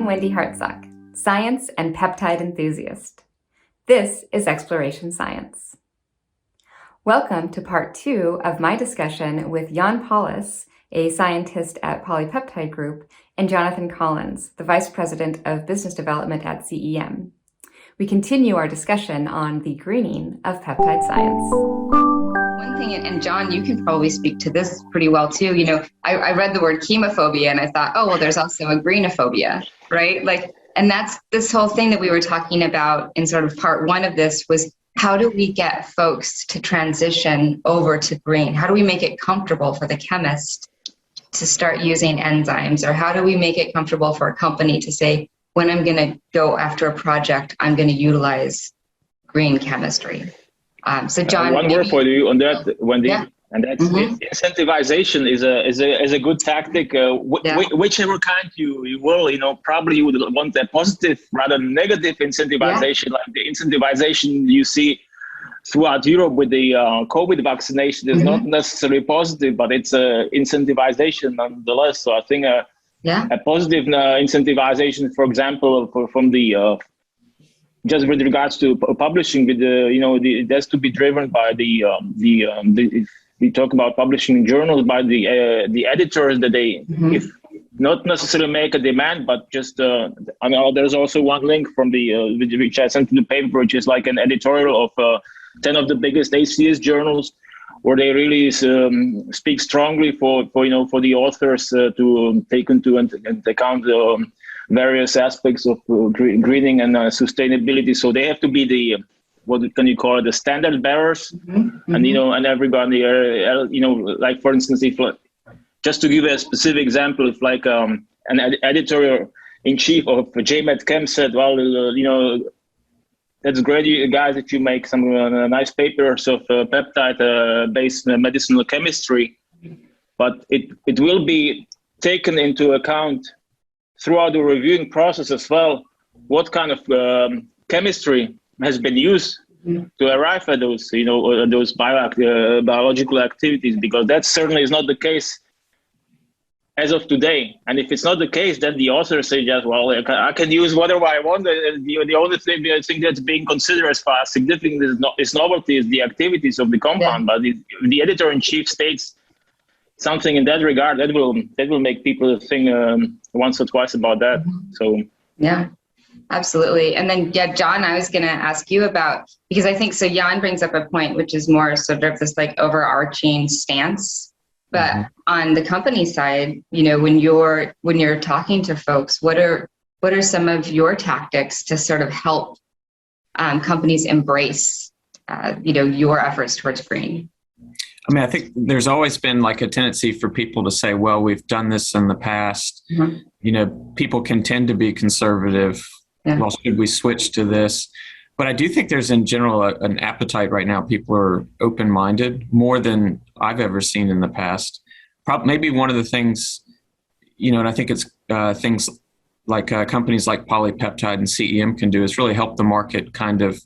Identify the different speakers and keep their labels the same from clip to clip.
Speaker 1: I'm Wendy Hartsock, science and peptide enthusiast. This is Exploration Science. Welcome to part 2 of my discussion with Jan Pawlas, a scientist at PolyPeptide Group, and Jonathan Collins, the Vice President of Business Development at CEM. We continue our discussion on the greening of peptide science.
Speaker 2: One thing, and John, you can probably speak to this pretty well too. I read the word chemophobia and I thought, oh, well, there's also a greenophobia, right? And that's this whole thing that we were talking about in sort of part 1 of this was how do we get folks to transition over to green? How do we make it comfortable for the chemist to start using enzymes? Or how do we make it comfortable for a company to say, when I'm going to go after a project, I'm going to utilize green chemistry? So John,
Speaker 3: one word for you on that, Wendy,
Speaker 2: yeah.
Speaker 3: And that's incentivization is a good tactic. Whichever kind you will, probably you would want a positive rather than negative incentivization, like the incentivization you see throughout Europe with the COVID vaccination is not necessarily positive, but it's incentivization nonetheless. So I think a positive incentivization, for example, from the just with regards to publishing, with it has to be driven by if we talk about publishing in journals, by the editors that they, if not necessarily make a demand, but just I know there's also one link from the which I sent in the paper, which is like an editorial of 10 of the biggest ACS journals, where they really speak strongly for the authors to take into account various aspects of greening and sustainability. So they have to be the, what can you call it, the standard bearers, and everybody, like for instance, if just to give a specific example, if like an editor-in-chief of JMed Chem said, well, that's great, you guys, if you make some nice papers of peptide-based medicinal chemistry, but it will be taken into account throughout the reviewing process as well, what kind of chemistry has been used to arrive at those, those biological activities, because that certainly is not the case as of today. And if it's not the case, then the authors say just, well, I can use whatever I want. The only thing I think that's being considered as far as significant is novelty, is the activities of the compound. But if the editor-in-chief states something in that regard, that will make people think once or twice about that. So
Speaker 2: yeah, absolutely. And then John, I was going to ask you about, because I think so Jan brings up a point which is more sort of this like overarching stance, but on the company side, when you're talking to folks, what are some of your tactics to sort of help companies embrace your efforts towards green?
Speaker 4: I mean, I think there's always been like a tendency for people to say, well, we've done this in the past. People can tend to be conservative. Well, should we switch to this? But I do think there's in general an appetite right now. People are open-minded more than I've ever seen in the past. Maybe one of the things, and I think it's things like companies like PolyPeptide and CEM can do is really help the market kind of.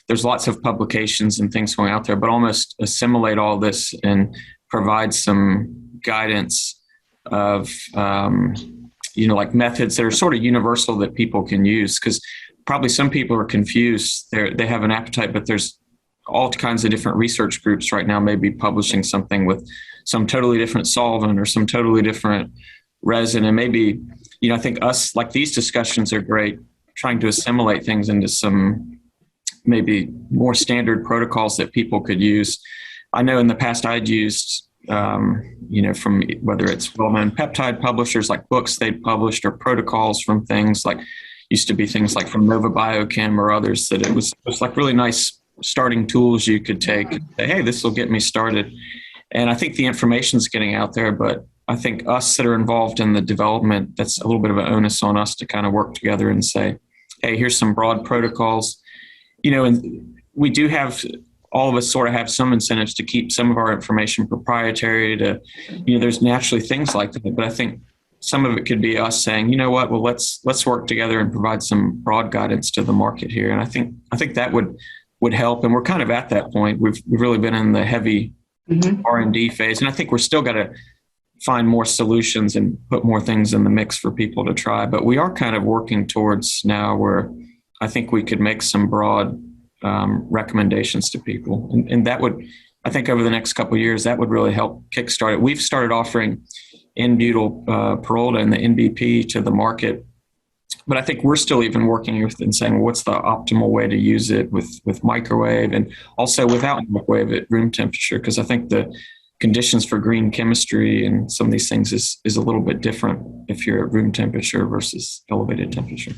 Speaker 4: There's lots of publications and things going out there, but almost assimilate all this and provide some guidance of, like methods that are sort of universal that people can use. Because probably some people are confused. They have an appetite, but there's all kinds of different research groups right now maybe publishing something with some totally different solvent or some totally different resin. And maybe, I think like these discussions are great, trying to assimilate things into some maybe more standard protocols that people could use. I know in the past I'd used, from whether it's well-known peptide publishers, like books they'd published, or protocols from things like, used to be things like from Nova Biochem or others, that it was like really nice starting tools you could take. Say, hey, this will get me started. And I think the information's getting out there, but I think us that are involved in the development, that's a little bit of an onus on us to kind of work together and say, hey, here's some broad protocols. And we do have, all of us sort of have some incentives to keep some of our information proprietary there's naturally things like that. But I think some of it could be us saying, well, let's work together and provide some broad guidance to the market here. And I think that would help. And we're kind of at that point. We've really been in the heavy R&D phase. And I think we're still got to find more solutions and put more things in the mix for people to try. But we are kind of working towards now where I think we could make some broad recommendations to people. And that would, I think over the next couple of years, that would really help kickstart it. We've started offering N-butyl Peralta and the NBP to the market. But I think we're still even working with and saying, well, what's the optimal way to use it with microwave and also without microwave at room temperature? Because I think the conditions for green chemistry and some of these things is a little bit different if you're at room temperature versus elevated temperature.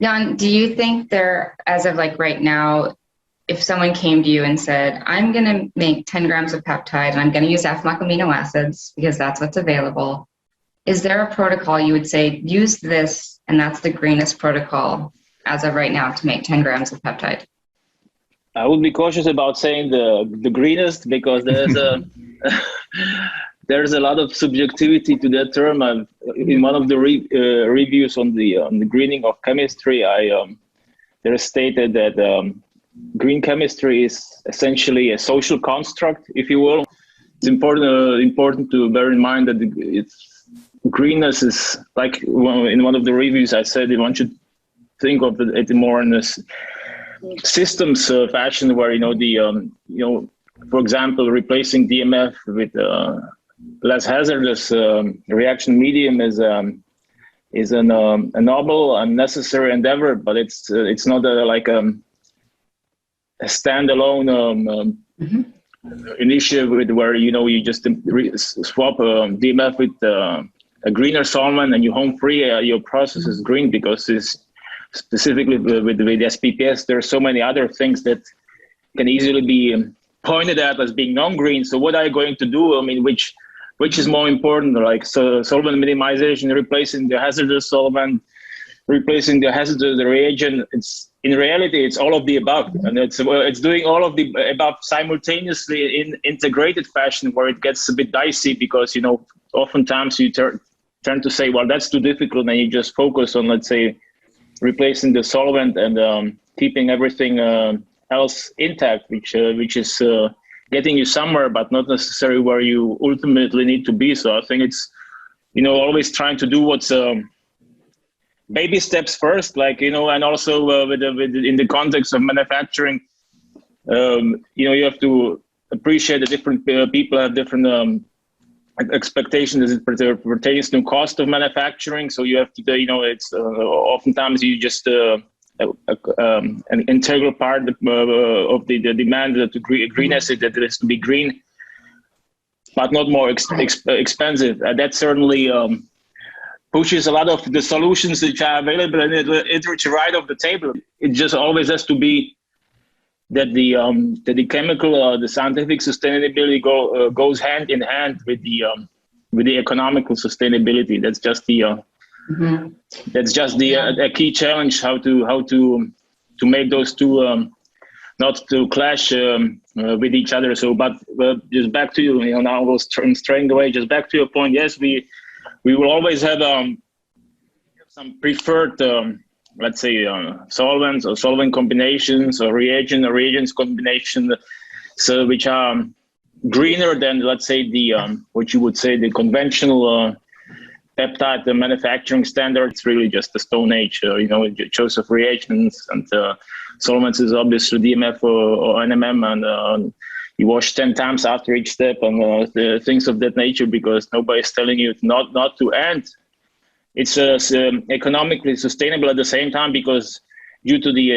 Speaker 2: Jan, do you think there, as of like right now, if someone came to you and said, I'm going to make 10 grams of peptide and I'm going to use FMOC amino acids because that's what's available, is there a protocol you would say, use this, and that's the greenest protocol as of right now to make 10 grams of peptide?
Speaker 3: I would be cautious about saying the greenest because there's a lot of subjectivity to that term. In one of the reviews on the greening of chemistry, there stated that green chemistry is essentially a social construct, if you will. It's important to bear in mind that greenness is like in one of the reviews I said one should think of it more in this systems fashion where for example replacing DMF with less hazardous reaction medium is a noble and necessary endeavor, but it's not like a standalone initiative where you just swap DMF with a greener solvent and you home free your process is green, because it's specifically with SPPS there are so many other things that can easily be pointed at as being non-green. So what are you going to do? I mean, which is more important, like solvent minimization, replacing the hazardous solvent, replacing the hazardous reagent? In reality, it's all of the above, and it's doing all of the above simultaneously in integrated fashion, where it gets a bit dicey because oftentimes you tend to say, well, that's too difficult, and you just focus on, let's say, replacing the solvent and keeping everything else intact, which is getting you somewhere, but not necessarily where you ultimately need to be. So I think it's always trying to do what's baby steps first, like and also in the context of manufacturing, you have to appreciate that different people have different expectations as it pertains to cost of manufacturing. So you have to it's oftentimes you just an integral part of the demand to green acid that has to be green, but not more expensive. That certainly pushes a lot of the solutions which are available and it's right off the table. It just always has to be that the chemical, the scientific sustainability goes hand in hand with the economical sustainability. That's just the key challenge, how to make those two not to clash with each other. So, but just back to now I was straying away. Just back to your point. Yes, we will always have some preferred. Let's say solvents or solvent combinations or reagents combination, so which are greener than, let's say, the what you would say the conventional peptide manufacturing standard. It's really just the Stone Age, choice of reagents, and solvents is obviously DMF or NMM, and you wash 10 times after each step, and the things of that nature, because nobody's telling you not to. And it's economically sustainable at the same time, because due to the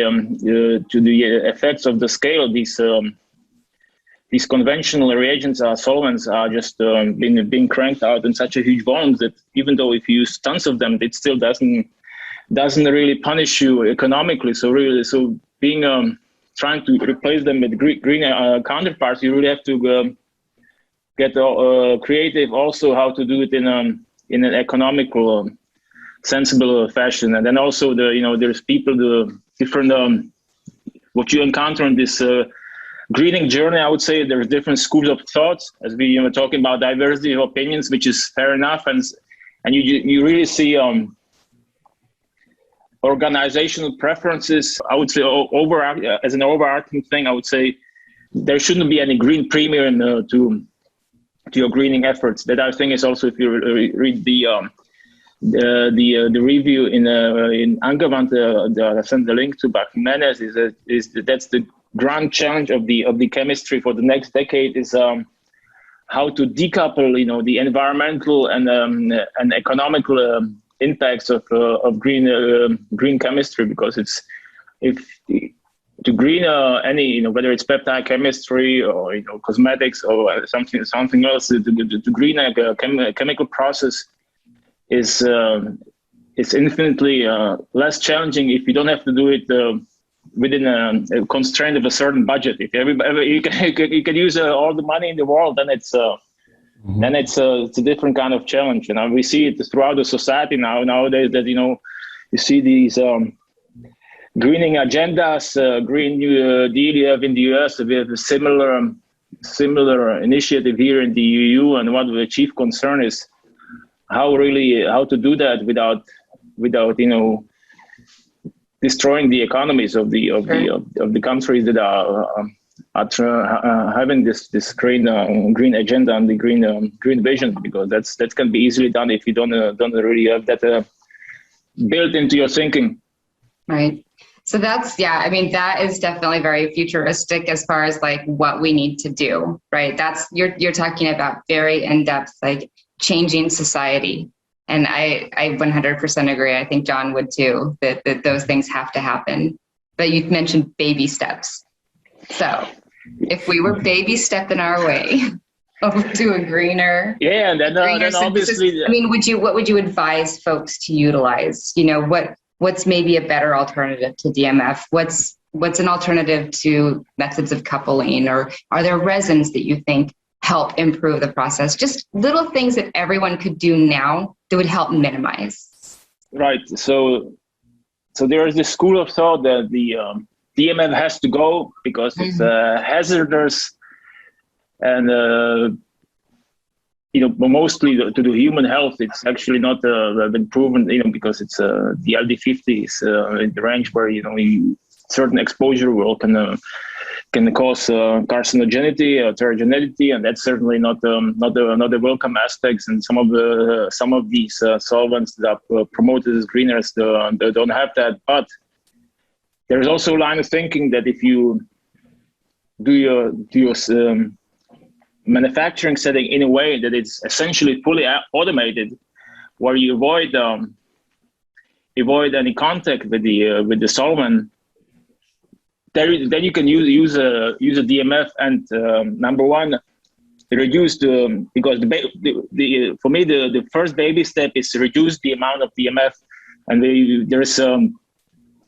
Speaker 3: effects of the scale, these conventional reagents or solvents are just being cranked out in such a huge volumes that even though if you use tons of them, it still doesn't really punish you economically. So being trying to replace them with green counterparts, you really have to get creative also how to do it in an economical, sensible fashion. And then also there's the different what you encounter in this greening journey. I would say there's different schools of thought, as we were talking about diversity of opinions, which is fair enough, and you really see organizational preferences. I would say as an overarching thing, I would say there shouldn't be any green premium to greening efforts. That I think is also, if you read the review in Angewand, I sent the link to Bach Jimenez, that's the grand challenge of the chemistry for the next decade, is how to decouple, the environmental and economical impacts of green chemistry, because to green any, whether it's peptide chemistry or cosmetics or something else, to green a chemical process is infinitely less challenging if you don't have to do it within a constraint of a certain budget. If you can use all the money in the world, then it's a different kind of challenge. And we see it throughout the society nowadays that you see these greening agendas, Green New Deal you have in the US. We have a similar initiative here in the EU, and what the chief concern is how to do that without destroying the economies of the countries that are having this green agenda and the green vision, because that can be easily done if you don't really have that built into your thinking.
Speaker 2: Right. So that is definitely very futuristic as far as like what we need to do, right? You're talking about very in-depth, like changing society. And I 100% agree. I think John would too, that those things have to happen. But you mentioned baby steps. So if we were baby stepping our way to a greener,
Speaker 3: and then obviously,
Speaker 2: what would you advise folks to utilize? What's maybe a better alternative to DMF? What's an alternative to methods of coupling, or are there resins that you think help improve the process? Just little things that everyone could do now that would help minimize.
Speaker 3: Right. So there is this school of thought that the DMF has to go because it's hazardous and mostly to the human health. It's actually not been proven, because it's the LD50 is in the range where certain exposure can cause carcinogenity, heterogeneity, and that's certainly not a welcome aspects. And some of these solvents that are promoted as greeners they don't have that. But there's also a line of thinking that if you do your manufacturing setting in a way that it's essentially fully automated, where you avoid any contact with the solvent, then you can use a DMF and number one, reduce because for me the first baby step is to reduce the amount of DMF, and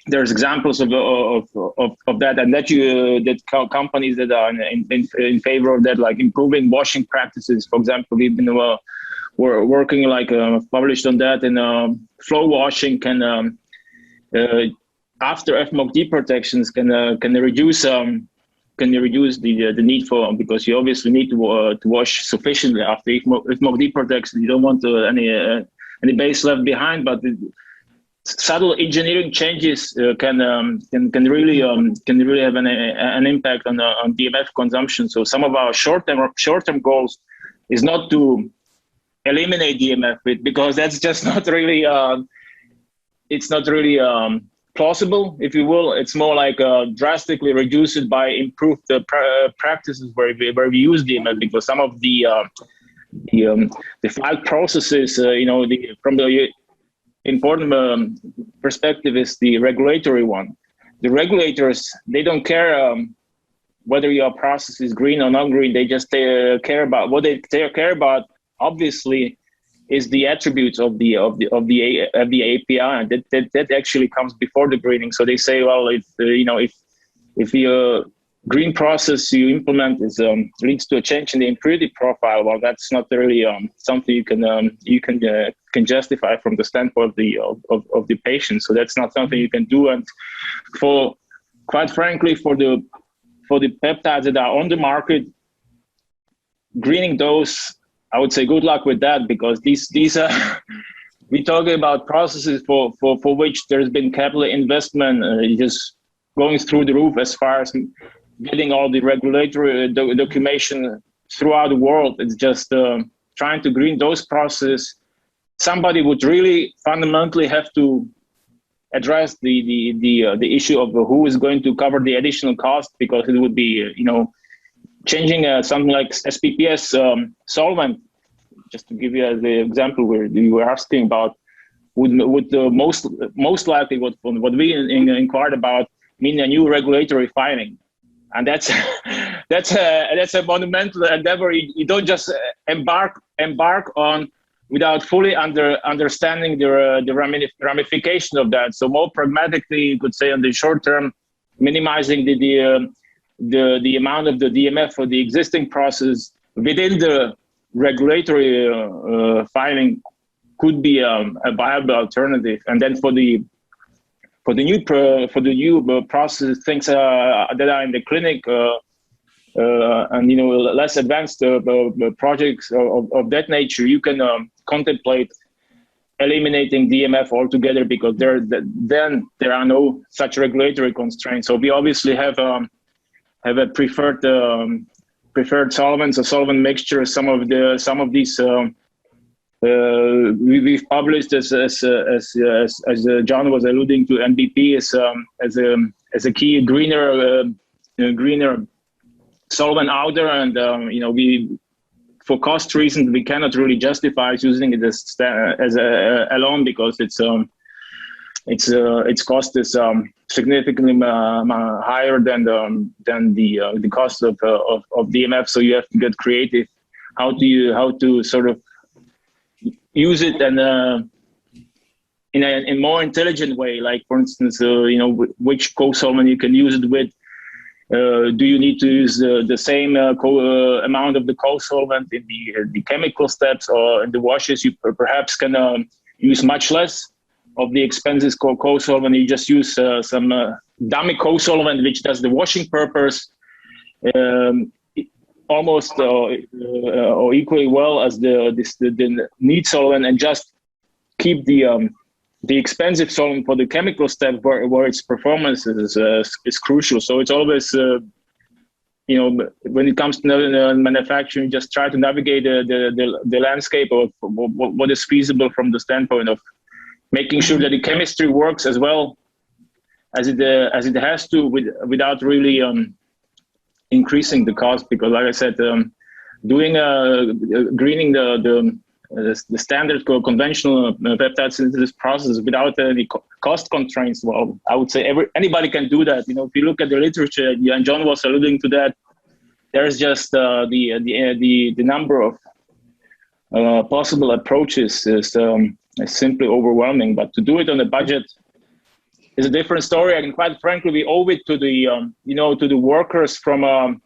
Speaker 3: there's examples of that, and that companies that are in favor of that, like improving washing practices. For example, we've been we're working published on that, and flow washing can after FMOC protections can reduce the need for, because you obviously need to wash sufficiently after FMOC protection. You don't want any base left behind, but subtle engineering changes can really have an impact on DMF consumption. So some of our short-term goals is not to eliminate DMF, because that's just not really it's not really plausible, if you will. It's more like drastically reduce it by improved practices where we use DMF, because some of the flag processes, from the important perspective is the regulatory one. The regulators, they don't care whether your process is green or not green. They just care about what they care about. Obviously, is the attributes of the API, and that actually comes before the greening. So they say, well, if your green process you implement leads to a change in the impurity profile, well, that's not really something you can justify from the standpoint of the patient. So that's not something you can do. And quite frankly, for the peptides that are on the market, greening those, I would say good luck with that, because these are we're talking about processes for which there's been capital investment just going through the roof as far as getting all the regulatory documentation throughout the world. It's just trying to green those processes. Somebody would really fundamentally have to address the issue of who is going to cover the additional cost, because it would be changing something like SPPS solvent. Just to give you the example where you were asking about, would the most likely what we inquired about mean a new regulatory filing, and that's a monumental endeavor. You don't just embark on without fully understanding the ramification of that. So more pragmatically, you could say on the short term, minimizing the amount of the DMF for the existing process within the regulatory filing could be a viable alternative. And then for the new process things that are in the clinic and less advanced projects of that nature, you can contemplate eliminating DMF altogether, because then there are no such regulatory constraints. So we obviously have a preferred solvents or solvent mixtures. Some of these we've published as John was alluding to, NBP as a key greener solvent out there, and we, for cost reasons, we cannot really justify using it as alone, because its cost is significantly higher than the cost of DMF. So you have to get creative how to sort of use it and in a more intelligent way. Like, for instance, which co-solvent you can use it with. Do you need to use the same amount of the co-solvent in the chemical steps, or in the washes you perhaps can use much less of the expensive co-solvent? You just use some dummy co-solvent which does the washing purpose almost or equally well as the neat solvent, and just keep the expensive solvent for the chemical step where its performance is crucial. So it's always, when it comes to manufacturing, just try to navigate the landscape of what is feasible from the standpoint of making sure that the chemistry works as well as it has to, without really increasing the cost. Because, like I said, doing greening the standard conventional peptide synthesis process without any cost constraints, well, I would say anybody can do that. If you look at the literature, and John was alluding to that, there's just the number of possible approaches is simply overwhelming. But to do it on a budget is a different story. And quite frankly, we owe it to the workers from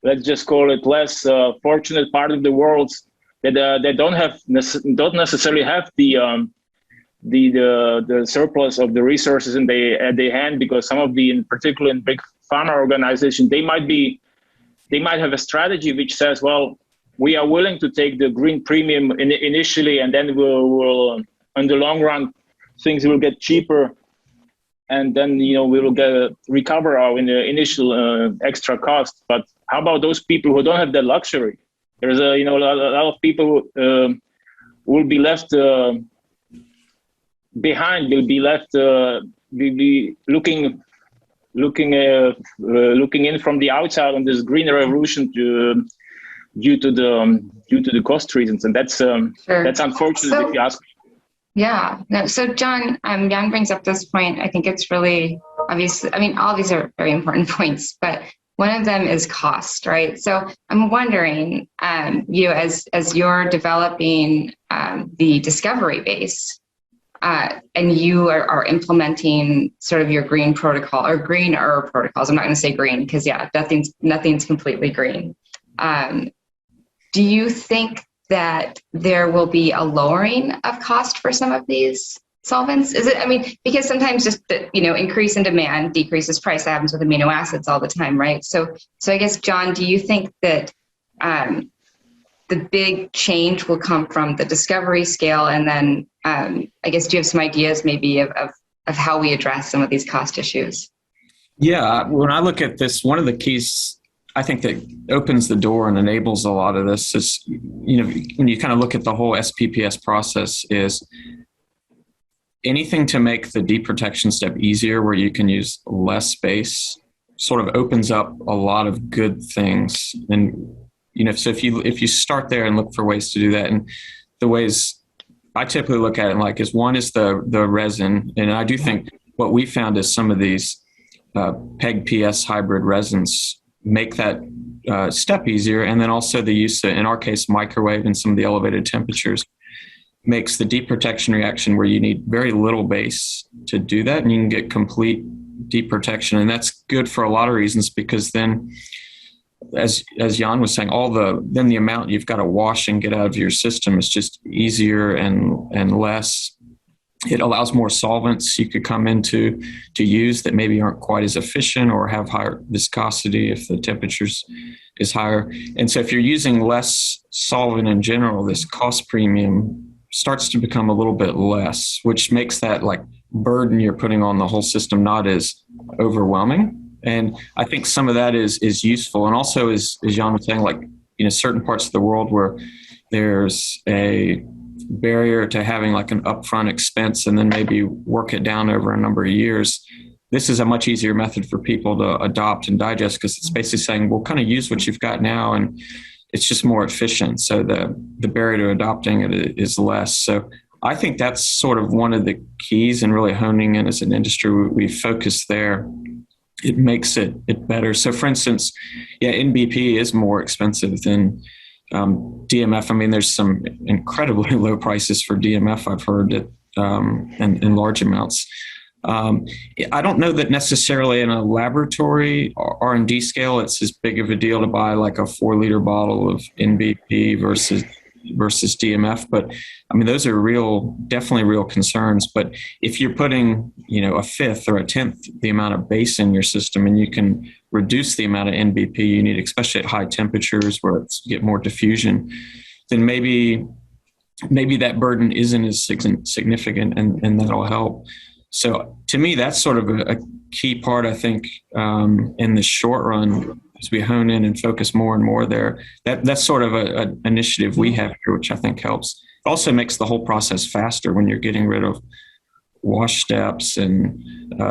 Speaker 3: let's just call it less fortunate part of the world, that they don't necessarily have the surplus of the resources at their hand, because some of in particular in big pharma organizations, they might have a strategy which says, well, we are willing to take the green premium initially, and then we'll in the long run things will get cheaper, and then we will recover our initial extra cost. But how about those people who don't have that luxury? There's a lot of people will be left behind. Will be left. Will be looking in from the outside on this green revolution due to the cost reasons, and that's
Speaker 2: Sure.
Speaker 3: That's unfortunate if you ask me.
Speaker 2: Yeah. No, so John, Jan brings up this point. I think it's really obvious. I mean, all these are very important points, but one of them is cost, right? So I'm wondering, as you're developing the discovery base, and you are implementing sort of your green protocol or greener protocols. I'm not going to say green because nothing's completely green. Do you think that there will be a lowering of cost for some of these solvents? Is it, because sometimes just increase in demand decreases price. That happens with amino acids all the time, right? So I guess, John, do you think that the big change will come from the discovery scale? And then I guess, do you have some ideas maybe of how we address some of these cost issues?
Speaker 4: Yeah, when I look at this, one of the keys I think that opens the door and enables a lot of this is, when you kind of look at the whole SPPS process, is anything to make the deprotection step easier where you can use less space sort of opens up a lot of good things. And, so if you start there and look for ways to do that, and the ways I typically look at it is one is the resin. And I do think what we found is some of these PEG PS hybrid resins make that step easier. And then also the use of, in our case, microwave and some of the elevated temperatures makes the deprotection reaction where you need very little base to do that, and you can get complete deprotection. And that's good for a lot of reasons, because then, as Jan was saying, then the amount you've got to wash and get out of your system is just easier and less. It allows more solvents you could come into to use that maybe aren't quite as efficient or have higher viscosity if the temperatures is higher. And so if you're using less solvent in general, this cost premium starts to become a little bit less, which makes that burden you're putting on the whole system not as overwhelming. And I think some of that is useful. And also, as Jan was saying, certain parts of the world where there's a barrier to having an upfront expense and then maybe work it down over a number of years, this is a much easier method for people to adopt and digest, because it's basically saying, well, kind of use what you've got now, and it's just more efficient. So the barrier to adopting it is less. So I think that's sort of one of the keys in really honing in as an industry. We focus there. It makes it better. So for instance, NBP is more expensive than DMF. I mean, there's some incredibly low prices for DMF, I've heard, in large amounts. I don't know that necessarily in a laboratory R&D scale, it's as big of a deal to buy a 4-liter bottle of NBP versus DMF. But I mean, those are definitely real concerns. But if you're putting, a fifth or a tenth the amount of base in your system, and you can reduce the amount of NBP you need, especially at high temperatures where you get more diffusion, then maybe that burden isn't as significant, and that'll help. So to me, that's sort of a key part, I think, in the short run, as we hone in and focus more and more there. That's sort of an initiative we have here, which I think helps. It also makes the whole process faster when you're getting rid of wash steps and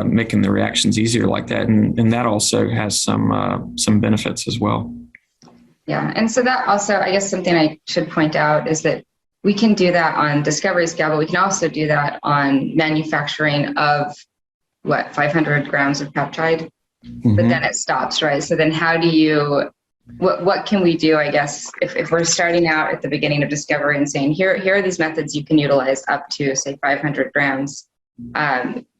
Speaker 4: making the reactions easier like that. And that also has some benefits as well.
Speaker 2: Yeah, and so that also, I guess something I should point out is that we can do that on discovery scale, but we can also do that on manufacturing of 500 grams of peptide, but then it stops, right? So then how do you, what can we do, I guess, if we're starting out at the beginning of discovery and saying, here are these methods you can utilize up to, say, 500 grams.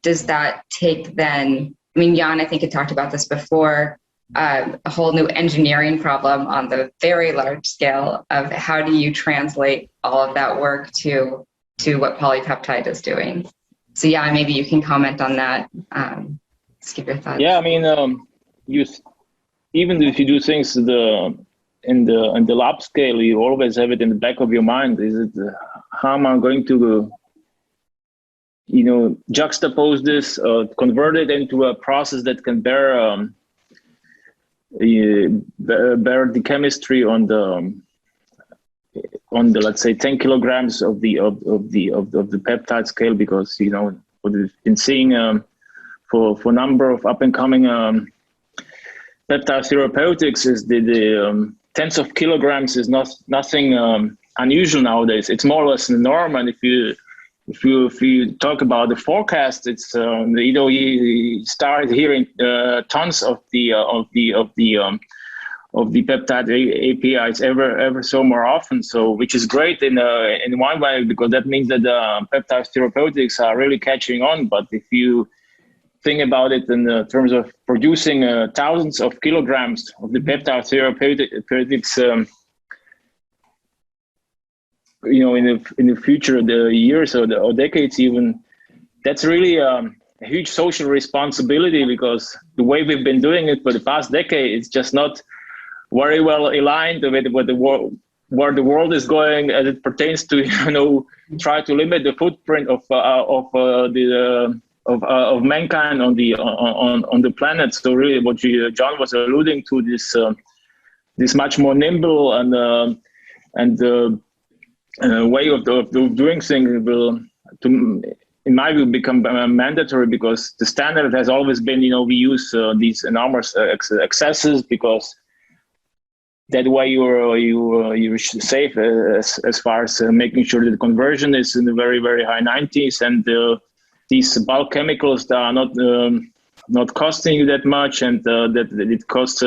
Speaker 2: Does that take then, I mean, Jan, I think had talked about this before, a whole new engineering problem on the very large scale of how do you translate all of that work to what PolyPeptide is doing. So yeah, maybe you can comment on that. Just give your thoughts.
Speaker 3: Yeah, I mean, even if you do things in the lab scale, you always have it in the back of your mind. Is it how am I going to juxtapose this, convert it into a process that can bear the chemistry on the let's say 10 kilograms of the peptide scale, because what we've been seeing for a number of up and coming peptide therapeutics is the tens of kilograms is nothing unusual nowadays. It's more or less the norm. And if you talk about the forecast, it's you start hearing tons of the peptide APIs ever so more often. So which is great in one way, because that means that peptide therapeutics are really catching on. But if you think about it in terms of producing thousands of kilograms of the peptide therapeutics. In the future, the years or decades even, that's really a huge social responsibility, because the way we've been doing it for the past decade, it's just not very well aligned with where the world is going as it pertains to try to limit the footprint of mankind on the planet. So really, what John was alluding to, this this much more nimble and way of doing things will, in my view, become mandatory, because the standard has always been, we use these enormous excesses, because that way you're safe as far as making sure that the conversion is in the very, very high 90s, and these bulk chemicals that are not costing you that much, and that it costs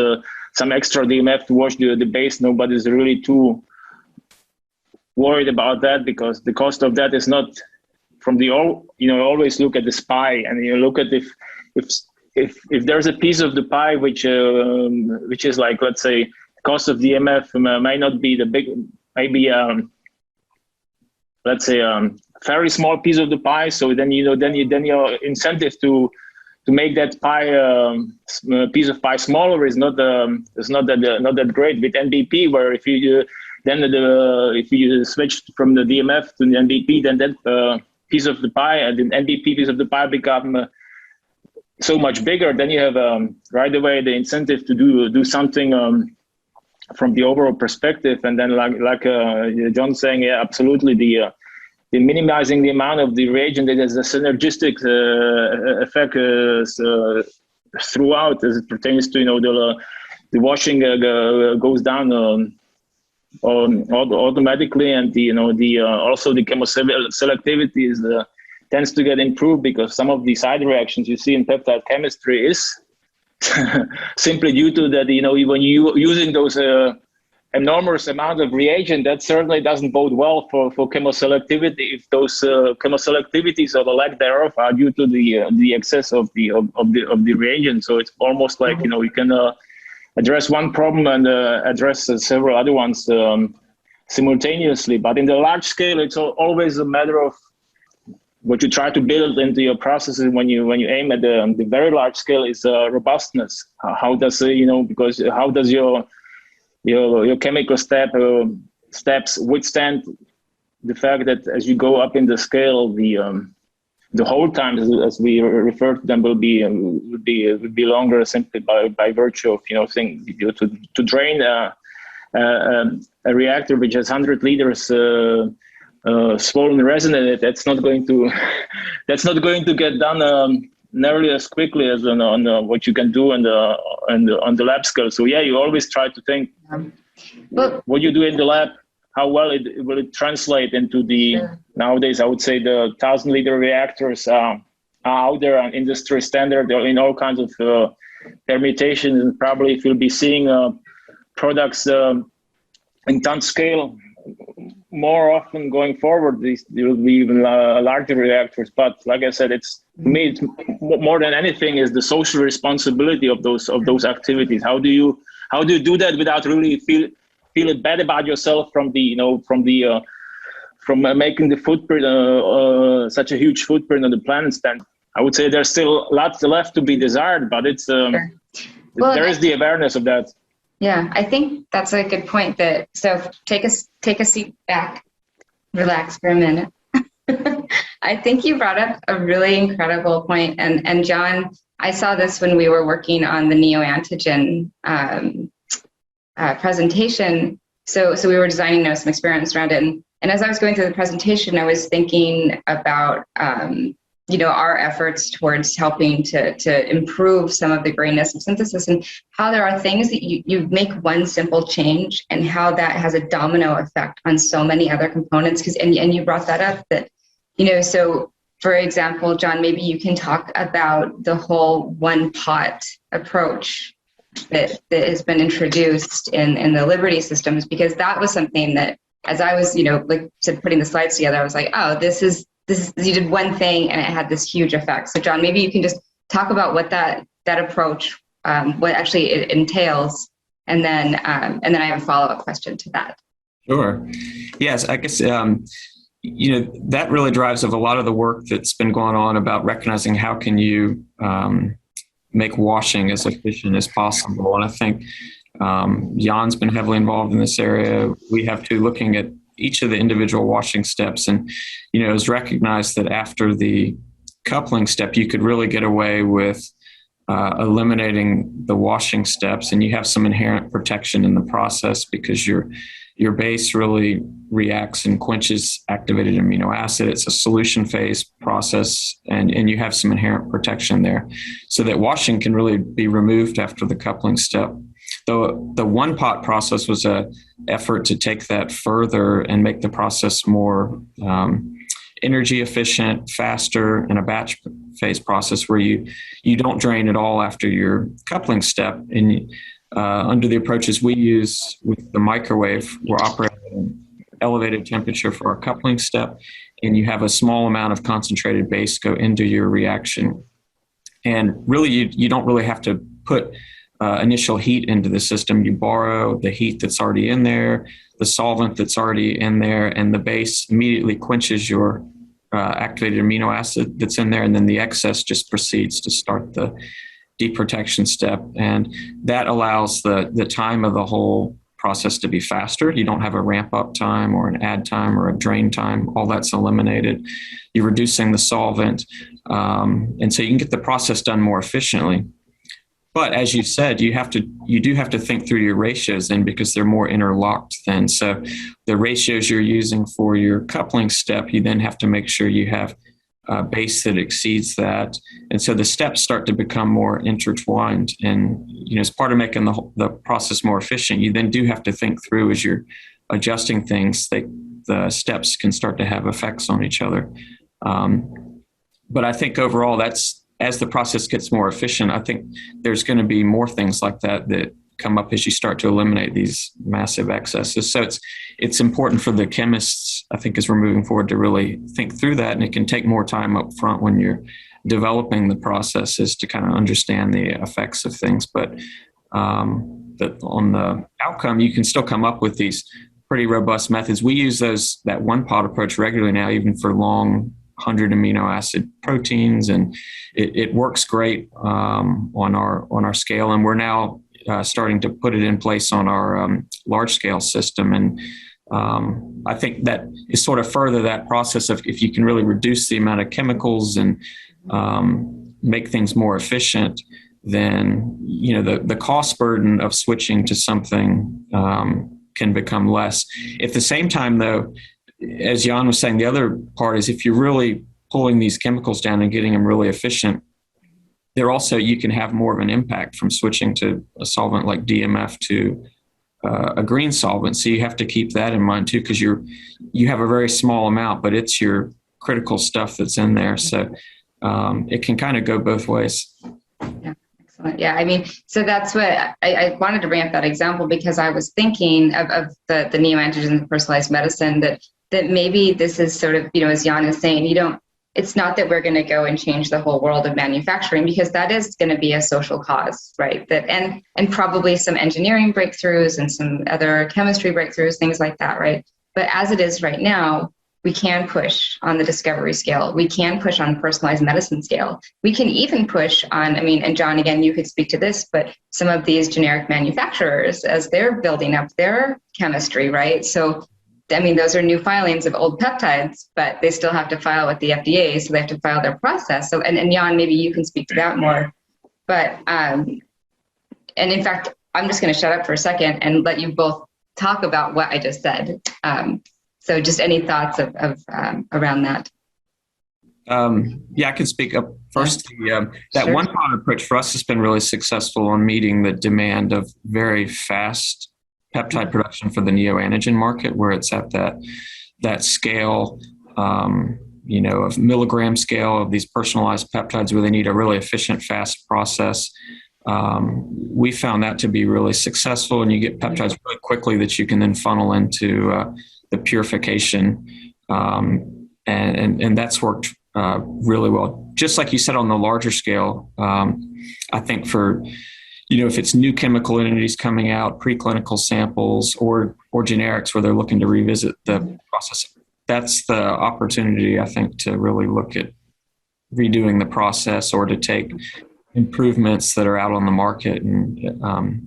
Speaker 3: some extra DMF to wash the base. Nobody's really too worried about that, because the cost of that is not from the always look at the SPI, and you look at if there's a piece of the pie which is like, let's say, cost of DMF may not be the big, maybe let's say very small piece of the pie. So then then your incentive to make that pie piece of pie smaller is not that great with NBP, where if you if you switch from the DMF to the NBP, then that piece of the pie and the NBP piece of the pie become so much bigger. Then you have right away the incentive to do something from the overall perspective. And then like John's saying, yeah, absolutely, the minimizing the amount of the reagent that has a synergistic effect throughout, as it pertains to the washing goes down automatically, and also the chemoselectivity tends to get improved, because some of the side reactions you see in peptide chemistry is simply due to that, when you're using those enormous amount of reagent, that certainly doesn't bode well for chemoselectivity, if those chemoselectivities or the lack thereof are due to the excess of the reagent. So it's almost like you can address one problem and address several other ones simultaneously. But in the large scale, it's always a matter of what you try to build into your processes when you aim at the very large scale is robustness. How does because how does your chemical steps withstand the fact that as you go up in the scale, the hold time, as we refer to them, will be longer, simply by virtue of to drain a reactor which has 100 liters swollen resin in it. That's not going to get done nearly as quickly as on what you can do on the lab scale. So yeah, you always try to think what you do in the lab, how well will it translate into the nowadays. I would say the 1,000-liter reactors are out there on industry standard. They're in all kinds of permutations, and probably if you'll be seeing products in ton scale more often going forward, there will be even larger reactors. But like I said, to me, it's more than anything is the social responsibility of those activities. How do you do that without really feeling bad about yourself from making the footprint such a huge footprint on the planet? Stand, I would say there's still lots left to be desired, but it's
Speaker 2: Sure. Well,
Speaker 3: there is the awareness of that.
Speaker 2: Yeah, I think that's a good point. So take a seat back, relax for a minute. I think you brought up a really incredible point, and John, I saw this when we were working on the neoantigen presentation. So we were designing some experiments around it, and as I was going through the presentation, I was thinking about our efforts towards helping to improve some of the grainness of synthesis, and how there are things that you make one simple change and how that has a domino effect on so many other components. And you brought that up, that, so for example, John, maybe you can talk about the whole one pot approach that has been introduced in the Liberty systems, because that was something that, as I was, putting the slides together, I was like, oh, this is, you did one thing and it had this huge effect. So John, maybe you can just talk about what that approach, what actually it entails, and then I have a follow-up question to that.
Speaker 4: Sure. Yes, I guess that really drives of a lot of the work that's been going on about recognizing how can you make washing as efficient as possible. And I think Jan's been heavily involved in this area. We have to, looking at each of the individual washing steps. And, it was recognized that after the coupling step, you could really get away with eliminating the washing steps, and you have some inherent protection in the process because your base really reacts and quenches activated amino acid. It's a solution phase process, and you have some inherent protection there, so that washing can really be removed after the coupling step. The one pot process was an effort to take that further and make the process more energy efficient, faster, and a batch phase process where you don't drain at all after your coupling step. And under the approaches we use with the microwave, we're operating at elevated temperature for our coupling step, and you have a small amount of concentrated base go into your reaction. And really, you don't really have to put initial heat into the system. You borrow the heat that's already in there, the solvent that's already in there, and the base immediately quenches your activated amino acid that's in there, and then the excess just proceeds to start the deprotection step. And that allows the time of the whole process to be faster. You don't have a ramp up time or an add time or a drain time. All that's eliminated. You're reducing the solvent. And so you can get the process done more efficiently. But as you said, you do have to think through your ratios then, because they're more interlocked then. So the ratios you're using for your coupling step, you then have to make sure you have a base that exceeds that. And so the steps start to become more intertwined. And as part of making the process more efficient, you then do have to think through, as you're adjusting things, the steps can start to have effects on each other. But I think overall, as the process gets more efficient, I think there's going to be more things like that come up as you start to eliminate these massive excesses. So it's important for the chemists, I think, as we're moving forward, to really think through that. And it can take more time up front when you're developing the processes to kind of understand the effects of things. But on the outcome, you can still come up with these pretty robust methods. We use that one pot approach regularly now, even for long 100 amino acid proteins, and it works great on our scale. And we're now starting to put it in place on our large scale system. And I think that is sort of further that process of, if you can really reduce the amount of chemicals and make things more efficient, then the cost burden of switching to something can become less. At the same time, though, as Jan was saying, the other part is, if you're really pulling these chemicals down and getting them really efficient, you can have more of an impact from switching to a solvent like DMF to a green solvent. So you have to keep that in mind too, because you have a very small amount, but it's your critical stuff that's in there. So it can kind of go both ways.
Speaker 2: Yeah, excellent. Yeah, I mean, so that's what I wanted to bring up that example, because I was thinking of the neoantigens and personalized medicine, that maybe this is sort of, as Jan is saying, it's not that we're going to go and change the whole world of manufacturing, because that is going to be a social cause, right? And probably some engineering breakthroughs and some other chemistry breakthroughs, things like that, right? But as it is right now, we can push on the discovery scale. We can push on personalized medicine scale. We can even push on, and John, again, you could speak to this, but some of these generic manufacturers, as they're building up their chemistry, right? So those are new filings of old peptides, but they still have to file with the FDA, so they have to file their process. So, and Jan, maybe you can speak to that more. But, and in fact, I'm just going to shut up for a second and let you both talk about what I just said. So just any thoughts of around that?
Speaker 4: Yeah, I can speak up first. That sure. One pot approach for us has been really successful on meeting the demand of very fast peptide production for the neoantigen market, where it's at that scale, of milligram scale of these personalized peptides, where they need a really efficient, fast process. We found that to be really successful, and you get peptides really quickly that you can then funnel into the purification, and that's worked really well. Just like you said, on the larger scale, I think for if it's new chemical entities coming out, preclinical samples, or generics where they're looking to revisit the process, that's the opportunity, I think, to really look at redoing the process, or to take improvements that are out on the market and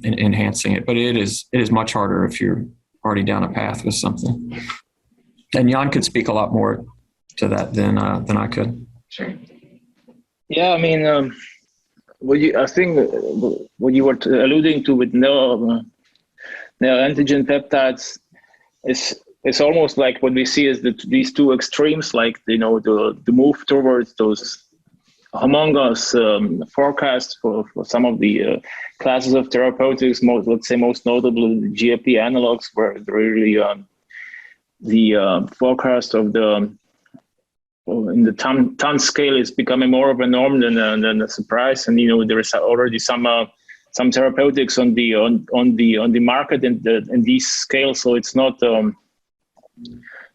Speaker 4: enhancing it. But it is much harder if you're already down a path with something. And Jan could speak a lot more to that than I could.
Speaker 2: Sure.
Speaker 3: Yeah, I think what you were alluding to with no antigen peptides is almost like what we see is these two extremes, like the move towards those humongous forecasts for some of the classes of therapeutics, let's say most notably the GLP analogs, where really the forecast of the in the ton scale is becoming more of a norm than a surprise. And there is already some therapeutics on the market in these scales, so it's not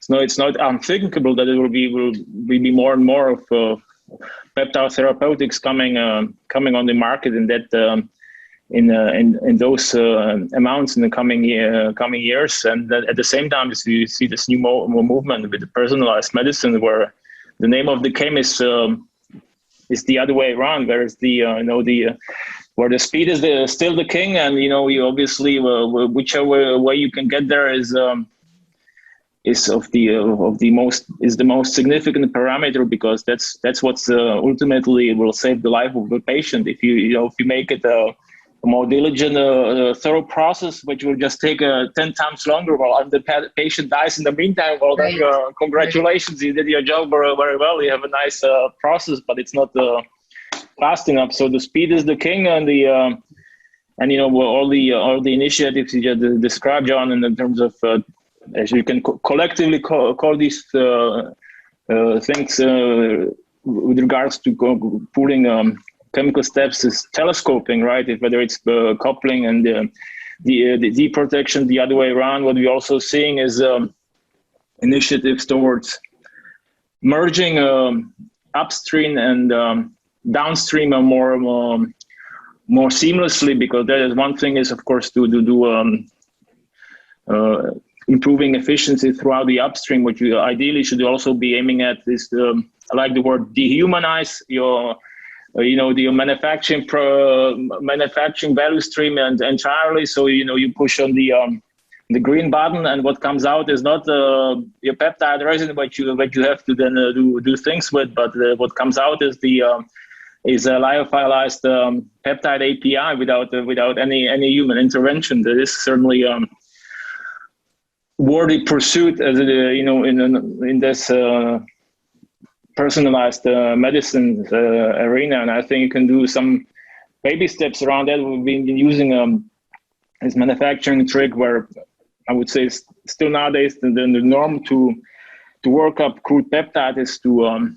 Speaker 3: unthinkable that it will be more and more of peptide therapeutics coming on the market, and that in those amounts in the coming years. And at the same time, you see this new movement with the personalized medicine, where the name of the game is the other way around, whereas where the speed is still the king, and you obviously whichever way you can get there is the most significant parameter, because that's what's ultimately will save the life of the patient. If you make it a more diligent, thorough process, which will just take 10 times longer while the patient dies in the meantime, well, then congratulations, you did your job very, very well. You have a nice process, but it's not fast enough. So the speed is the king, and all the initiatives you just described, John, in terms of as you can collectively call these things with regards to pulling chemical steps, is telescoping, right? Whether it's coupling and the protection the other way around. What we're also seeing is initiatives towards merging upstream and downstream more seamlessly, because that is one thing is, of course, to do improving efficiency throughout the upstream. What you ideally should also be aiming at is, I like the word, dehumanize your the manufacturing value stream and entirely. So you push on the green button, and what comes out is not your peptide resin, what you have to then do things with, but what comes out is is a lyophilized peptide API without any human intervention. That is certainly worthy pursuit as in this personalized medicine arena, and I think you can do some baby steps around that. We've been using this manufacturing trick, where I would say still nowadays the norm to work up crude peptide is to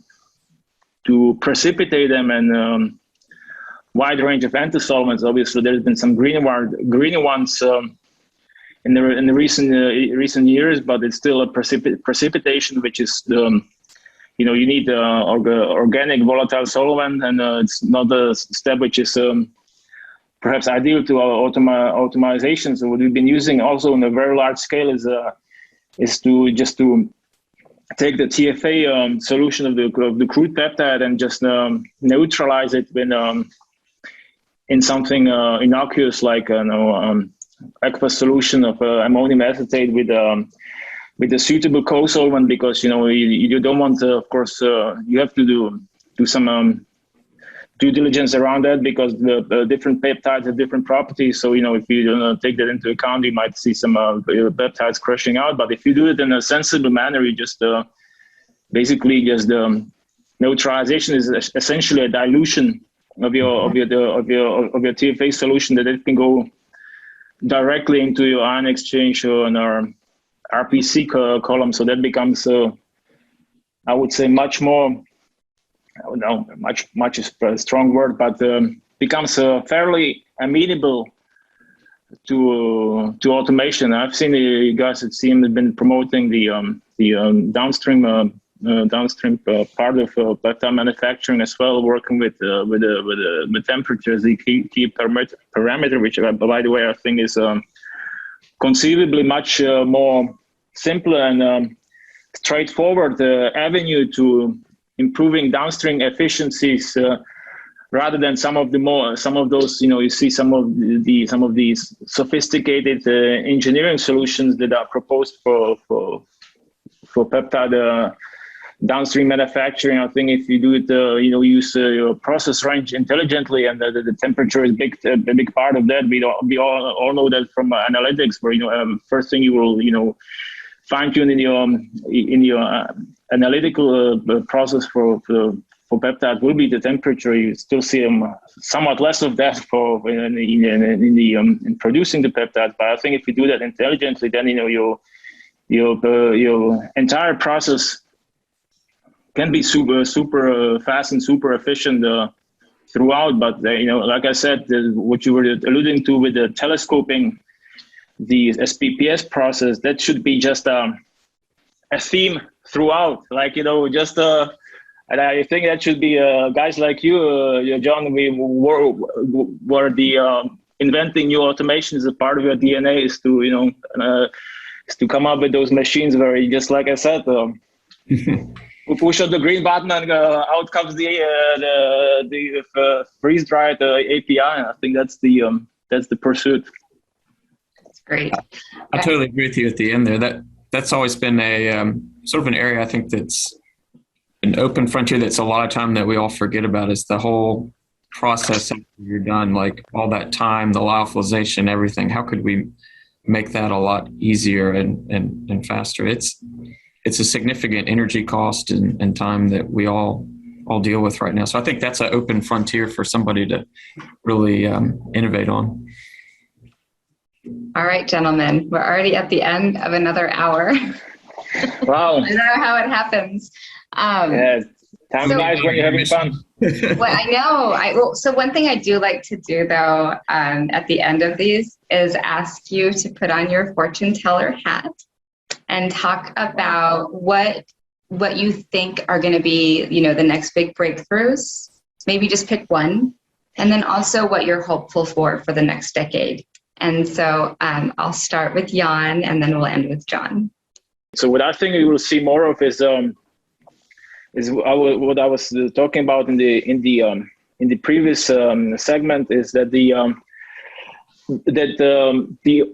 Speaker 3: precipitate them in wide range of antisolvents. Obviously, there's been some greener ones in the recent years, but it's still a precipitation, which is you need organic volatile solvent, and it's not a step which is perhaps ideal to automation. So what we've been using also on a very large scale is to take the TFA solution of the crude peptide and just neutralize it in something innocuous, like aqueous solution of ammonium acetate with a suitable co-solvent, because you don't want of course you have to do some due diligence around that, because the different peptides have different properties. So if you don't take that into account, you might see some peptides crushing out. But if you do it in a sensible manner, you just basically just neutralization is essentially a dilution of your TFA solution, that it can go directly into your ion exchange on our RPC column. So that becomes, I would say, much more. Much is a strong word, but becomes fairly amenable to automation. I've seen you guys at CM have been promoting the downstream part of peptide manufacturing as well, working with temperature as the key parameter, which, by the way, I think is conceivably much more simpler and straightforward avenue to improving downstream efficiencies, rather than some of those you see some of these sophisticated engineering solutions that are proposed for peptide downstream manufacturing. I think if you do it, use your process range intelligently, and the temperature is a big part of that. We all know that from analytics, where first thing you will fine tune in your analytical process for peptide will be the temperature. You still see somewhat less of that in producing the peptide, but I think if you do that intelligently, then your entire process can be super fast and super efficient throughout. But like I said, what you were alluding to with the telescoping, the SPPS process, that should be just a theme throughout. And I think that should be guys like you, John. We were the inventing new automations. A part of your DNA is to is to come up with those machines where you, just like I said, we push on the green button and out comes the freeze dried API. I think that's the pursuit.
Speaker 2: That's great.
Speaker 4: I totally agree with you at the end there. That's always been a sort of an area I think that's an open frontier that's a lot of time that we all forget about, is the whole process after you're done, like all that time, the lyophilization, everything. How could we make that a lot easier and faster? It's a significant energy cost and time that we all deal with right now. So I think that's an open frontier for somebody to really innovate on.
Speaker 2: All right, gentlemen, we're already at the end of another hour.
Speaker 3: Wow.
Speaker 2: I don't know how it happens.
Speaker 3: Yeah, time flies when you're having fun.
Speaker 2: Well, I know. So one thing I do like to do, though, at the end of these is ask you to put on your fortune teller hat and talk about what you think are going to be, the next big breakthroughs. Maybe just pick one, and then also what you're hopeful for the next decade. And so I'll start with Jan, and then we'll end with John.
Speaker 3: So what I think we will see more of is what I was talking about in the previous segment, is that the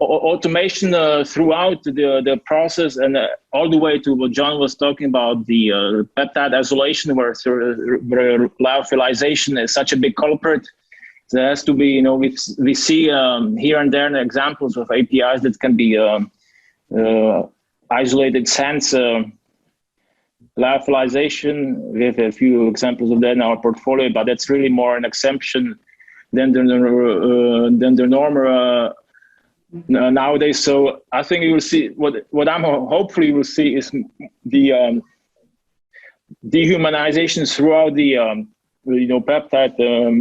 Speaker 3: automation throughout the process, and all the way to what John was talking about, the peptide isolation, where lyophilization is such a big culprit. There has to be, we see here and there examples of APIs that can be isolated sans lyophilization. We have a few examples of that in our portfolio, but that's really more an exception than the norm nowadays. So I think you will see what I'm hopefully will see is the dehumanization throughout the peptide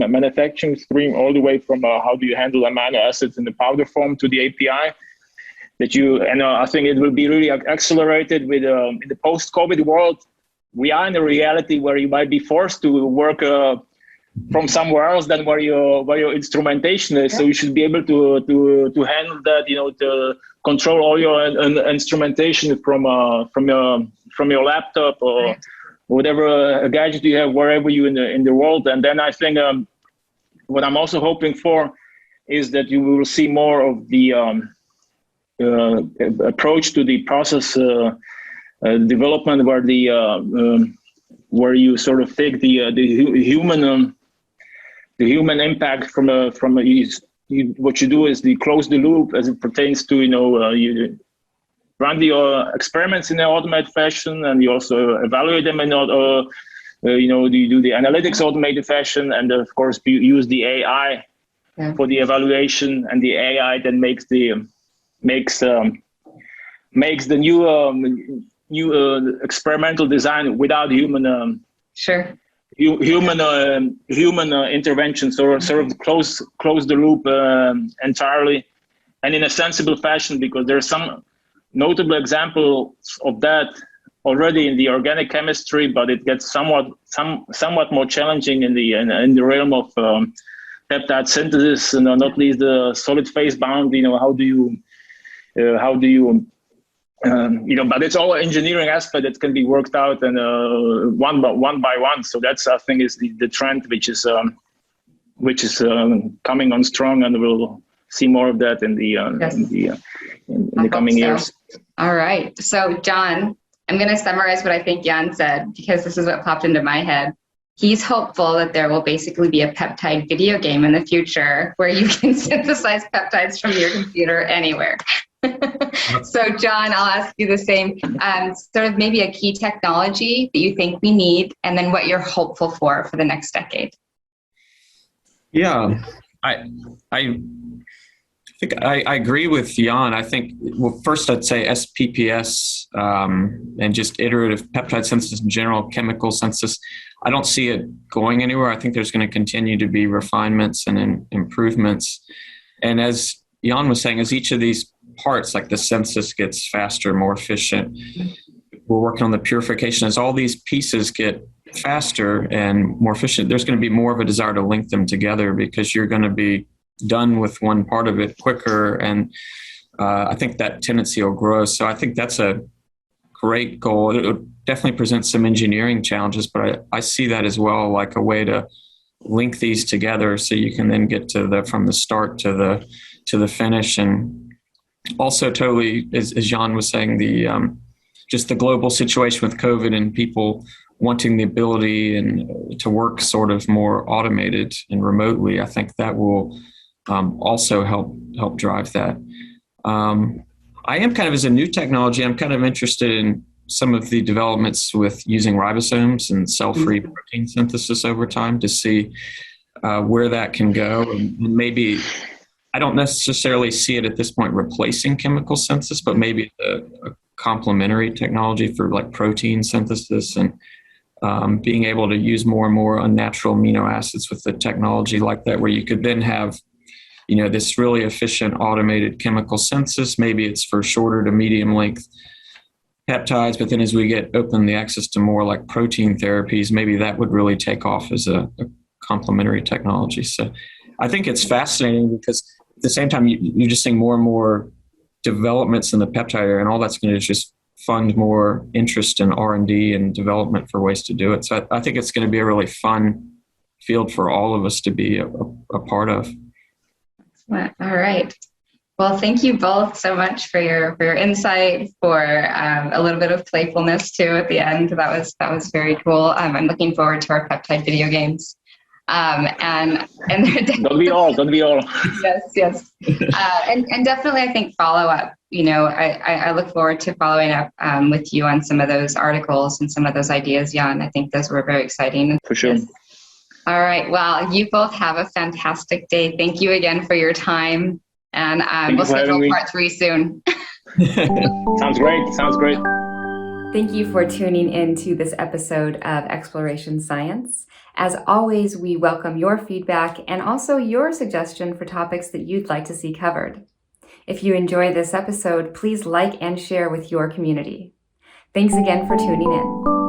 Speaker 3: manufacturing stream, all the way from how do you handle amino acids in the powder form to the API. I think it will be really accelerated with in the post-COVID world. We are in a reality where you might be forced to work from somewhere else than where your instrumentation is. So you should be able to handle that, to control all your instrumentation from your laptop or whatever gadget you have wherever you in the world. And then I think what I'm also hoping for is that you will see more of the approach to the process development, where you sort of take the human impact from what you do is close the loop as it pertains to you run the experiments in an automated fashion, and you also evaluate them in you do the analytics automated fashion, and of course you use the AI for the evaluation, and the AI then makes the new experimental design without human human intervention. So sort of close the loop entirely, and in a sensible fashion, because there's some notable examples of that already in the organic chemistry, but it gets somewhat more challenging in the realm of peptide synthesis, and not least the solid phase bound. How do you but it's all engineering aspect that can be worked out, and one by one. So that's, I think, is the trend which is coming on strong, and we'll see more of that in the coming years.
Speaker 2: All right. So John, I'm going to summarize what I think Jan said, because this is what popped into my head. He's hopeful that there will basically be a peptide video game in the future where you can synthesize peptides from your computer anywhere. So John, I'll ask you the same, sort of maybe a key technology that you think we need, and then what you're hopeful for the next decade.
Speaker 4: Yeah, I think I agree with Jan. I think, well, first I'd say SPPS and just iterative peptide synthesis in general, chemical synthesis, I don't see it going anywhere. I think there's going to continue to be refinements and improvements. And as Jan was saying, as each of these parts, like the synthesis gets faster, more efficient, we're working on the purification. As all these pieces get faster and more efficient, there's going to be more of a desire to link them together because you're going to be done with one part of it quicker. And I think that tendency will grow. So I think that's a great goal. It would definitely present some engineering challenges, but I see that as well, like a way to link these together so you can then get to from the start to the finish. And also totally, as Jan was saying, just the global situation with COVID and people wanting the ability and to work sort of more automated and remotely, I think that will also help drive that. I am kind of, as a new technology, I'm kind of interested in some of the developments with using ribosomes and cell-free protein synthesis over time to see where that can go. And maybe, I don't necessarily see it at this point replacing chemical synthesis, but maybe a complementary technology for like protein synthesis and being able to use more and more unnatural amino acids with the technology like that, where you could then have, this really efficient automated chemical synthesis. Maybe it's for shorter to medium length peptides, but then as we get open the access to more like protein therapies, maybe that would really take off as a complementary technology. So I think it's fascinating because at the same time, you're just seeing more and more developments in the peptide area, and all that's going to just fund more interest in R&D and development for ways to do it. So I think it's going to be a really fun field for all of us to be a part of.
Speaker 2: All right. Well, thank you both so much for your insight, for a little bit of playfulness too at the end. That was very cool. I'm looking forward to our peptide video games. And
Speaker 3: don't be all.
Speaker 2: Yes. And definitely, I think follow up. I look forward to following up with you on some of those articles and some of those ideas, Jan. I think those were very exciting.
Speaker 3: For sure.
Speaker 2: All right. Well, you both have a fantastic day. Thank you again for your time. And we'll schedule part 3 soon.
Speaker 3: Sounds great.
Speaker 1: Thank you for tuning in to this episode of Exploration Science. As always, we welcome your feedback and also your suggestion for topics that you'd like to see covered. If you enjoy this episode, please like and share with your community. Thanks again for tuning in.